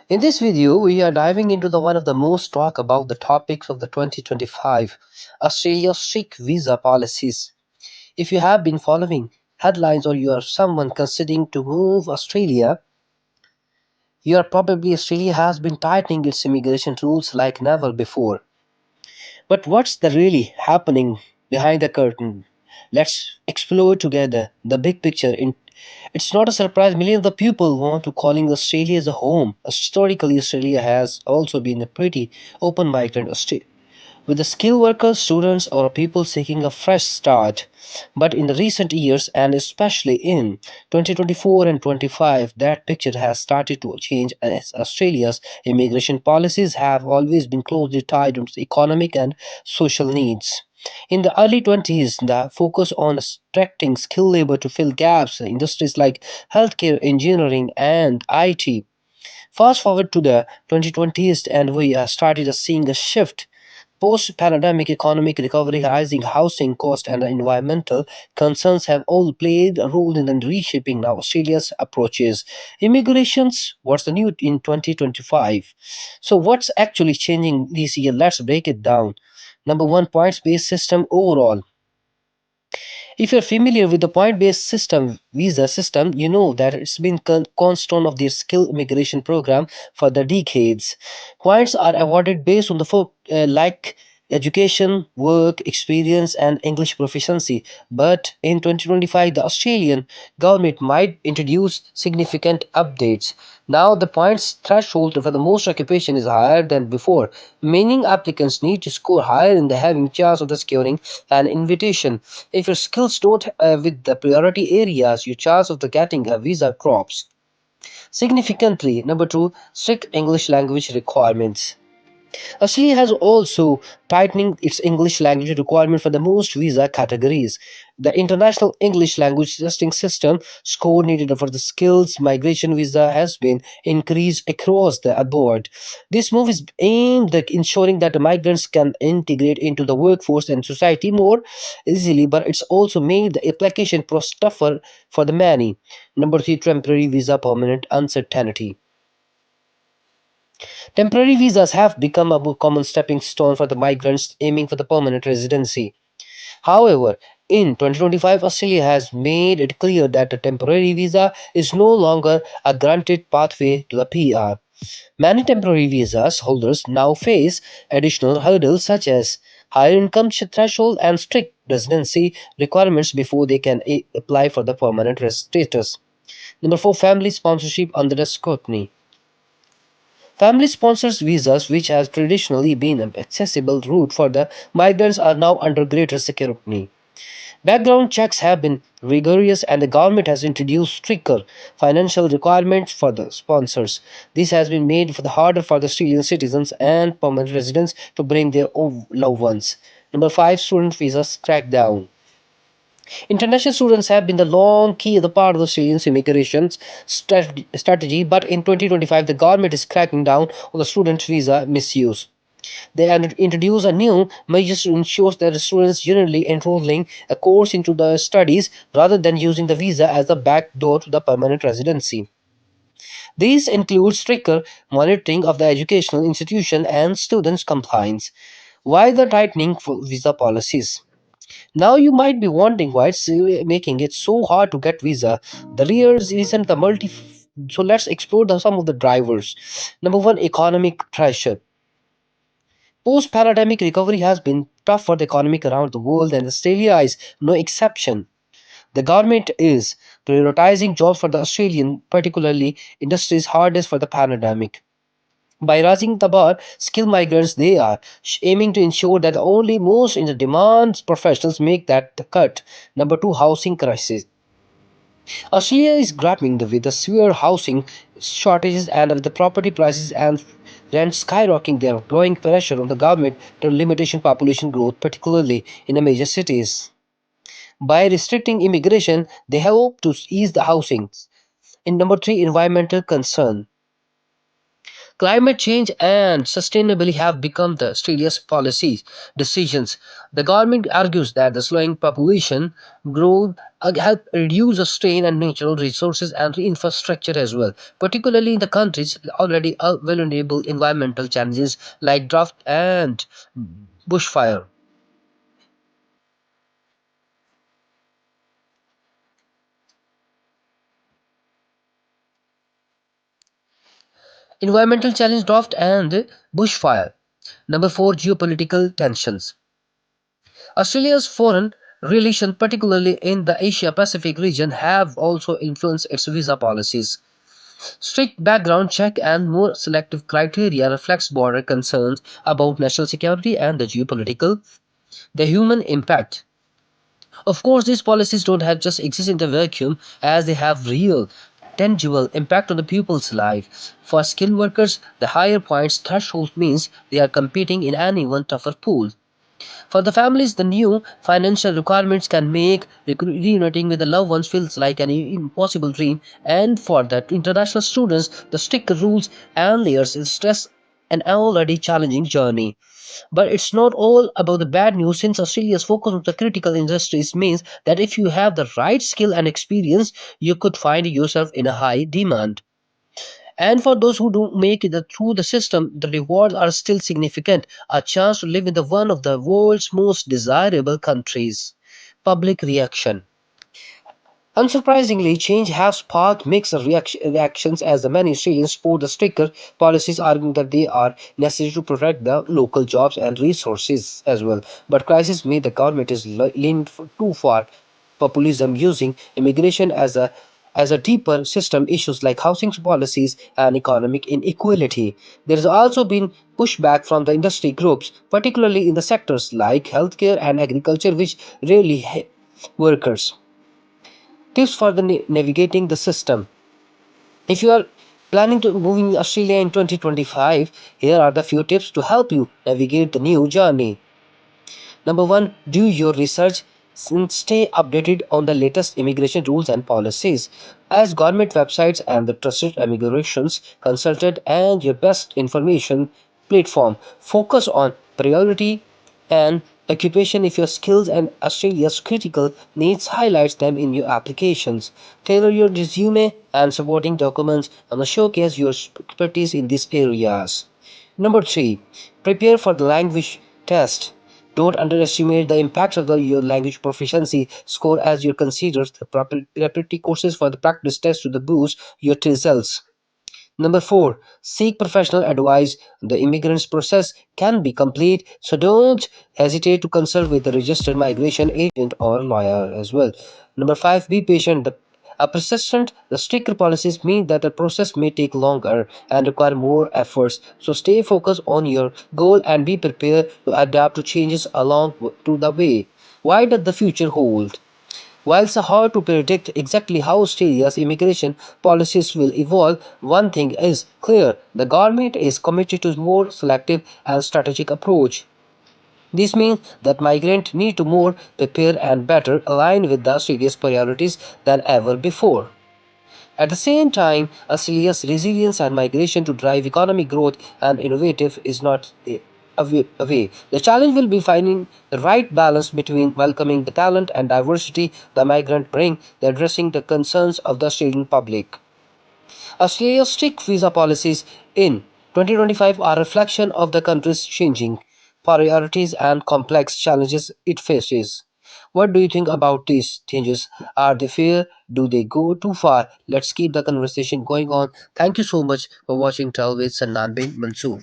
In this video, we are diving into the one of the most talk about the topics of the 2025 Australia's strict visa policies. If you have been following headlines or you are someone considering to move Australia, you are probably Australia has been tightening its immigration rules like never before. But what's the really happening behind the curtain? Let's explore together the big picture. It's not a surprise millions of people want to calling Australia as a home. Historically, Australia has also been a pretty open migrant state with the skilled workers, students, or people seeking a fresh start. But in the recent years, and especially in 2024 and 25, that picture has started to change as Australia's immigration policies have always been closely tied to economic and social needs. In the early 20s, the focus on attracting skilled labor to fill gaps in industries like healthcare, engineering, and IT. Fast forward to the 2020s, and we are started seeing a shift. Post-pandemic economic recovery, rising housing costs, and environmental concerns have all played a role in reshaping now Australia's approaches. Immigrations, what's the new in 2025? So, what's actually changing this year? Let's break it down. Number one, points-based system overall. If you're familiar with the point-based system, visa system, you know that it's been cornerstone of their skill immigration program for the decades. Points are awarded based on the like education, work, experience, and English proficiency. But in 2025, the Australian government might introduce significant updates. Now, the points threshold for the most occupation is higher than before, meaning applicants need to score higher in the having chance of the securing an invitation. If your skills don't with the priority areas, your chance of the getting a visa drops significantly. Number two, strict English language requirements. Australia has also tightening its English language requirement for the most visa categories. The International English Language Testing System score needed for the skills migration visa has been increased across the board. This move is aimed at ensuring that the migrants can integrate into the workforce and society more easily, but it's also made the application process tougher for the many. Number three, temporary visa permanent uncertainty. Temporary visas have become a more common stepping stone for the migrants aiming for the permanent residency. However, in 2025, Australia has made it clear that a temporary visa is no longer a granted pathway to the PR. Many temporary visas holders now face additional hurdles such as higher income threshold and strict residency requirements before they can apply for the permanent status. Number four, family sponsorship under the scrutiny. Family sponsors visas, which has traditionally been an accessible route for the migrants, are now under greater scrutiny. Background checks have been rigorous, and the government has introduced stricter financial requirements for the sponsors. This has been made for the harder for the Australian citizens and permanent residents to bring their own loved ones. Number five, student visas crackdown. International students have been the long key the part of the Australian immigration strategy, but in 2025, the government is cracking down on the student visa misuse. They have introduced a new measure to ensure that the students generally enrolling a course into the studies rather than using the visa as a backdoor to the permanent residency. These include stricter monitoring of the educational institution and students' compliance. Why the tightening for visa policies? Now you might be wondering why it's making it so hard to get visa. The real reason the multi. So let's explore some of the drivers. Number one, economic pressure. Post-pandemic recovery has been tough for the economic around the world, and Australia is no exception. The government is prioritizing jobs for the Australian, particularly industries hardest for the pandemic. By raising the bar, skilled migrants they are aiming to ensure that only most in the demand professionals make that the cut. Number two, housing crisis. Australia is grappling with the severe housing shortages and the property prices and rents skyrocketing. They are growing pressure on the government to limitation population growth, particularly in the major cities. By restricting immigration, they hope to ease the housing. In number three, environmental concern. Climate change and sustainability have become the Australia's policy decisions. The government argues that the slowing population growth help reduce the strain on natural resources and infrastructure as well, particularly in the countries already vulnerable environmental challenges like drought and bushfire. Environmental challenge, drought and bushfire. Number four, geopolitical tensions. Australia's foreign relations, particularly in the Asia Pacific region, have also influenced its visa policies. Strict background check and more selective criteria reflects border concerns about national security and the geopolitical, the human impact. Of course, these policies don't have just exist in the vacuum as they have real, tangible impact on the pupil's life. For skilled workers, the higher points threshold means they are competing in an even tougher pool. For the families, the new financial requirements can make reuniting with the loved ones feels like an impossible dream. And for the international students, the strict rules and layers is stress an already challenging journey. But it's not all about the bad news since Australia's focus on the critical industries means that if you have the right skill and experience, you could find yourself in a high demand. And for those who don't make it through the system, the rewards are still significant. A chance to live in the one of the world's most desirable countries. Public reaction. Unsurprisingly, change has sparked mixed reactions as the many Australians support the stricter policies, arguing that they are necessary to protect the local jobs and resources as well. But crisis made the government is leaned too far. Populism using immigration as a deeper system issues like housing policies and economic inequality. There has also been pushback from the industry groups, particularly in the sectors like healthcare and agriculture, which really workers. Tips for the navigating the system. If you are planning to move in Australia in 2025, here are the few tips to help you navigate the new journey. Number one, do your research and stay updated on the latest immigration rules and policies. As government websites and the trusted immigrations consultant and your best information platform, focus on priority and occupation if your skills and Australia's critical needs highlights them in your applications. Tailor your resume and supporting documents and showcase your expertise in these areas. Number three, prepare for the language test. Don't underestimate the impact of your language proficiency score as you consider the preparatory courses for the practice test to the boost your results. Number four, seek professional advice. The immigrants process can be complete, so don't hesitate to consult with a registered migration agent or lawyer as well. Number five, be patient. A persistent, the stricter policies mean that the process may take longer and require more efforts. So stay focused on your goal and be prepared to adapt to changes along to the way. Why does the future hold? While it's hard to predict exactly how Australia's immigration policies will evolve, one thing is clear the government is committed to a more selective and strategic approach. This means that migrants need to more prepare and better align with the Australia's priorities than ever before. At the same time, Australia's resilience and migration to drive economic growth and innovative is not away. The challenge will be finding the right balance between welcoming the talent and diversity the migrant bring, the addressing the concerns of the Australian public. Australia's strict visa policies in 2025 are a reflection of the country's changing priorities and complex challenges it faces. What do you think about these changes? Are they fair? Do they go too far? Let's keep the conversation going on. Thank you so much for watching Travel with Sannan bin Mansoor.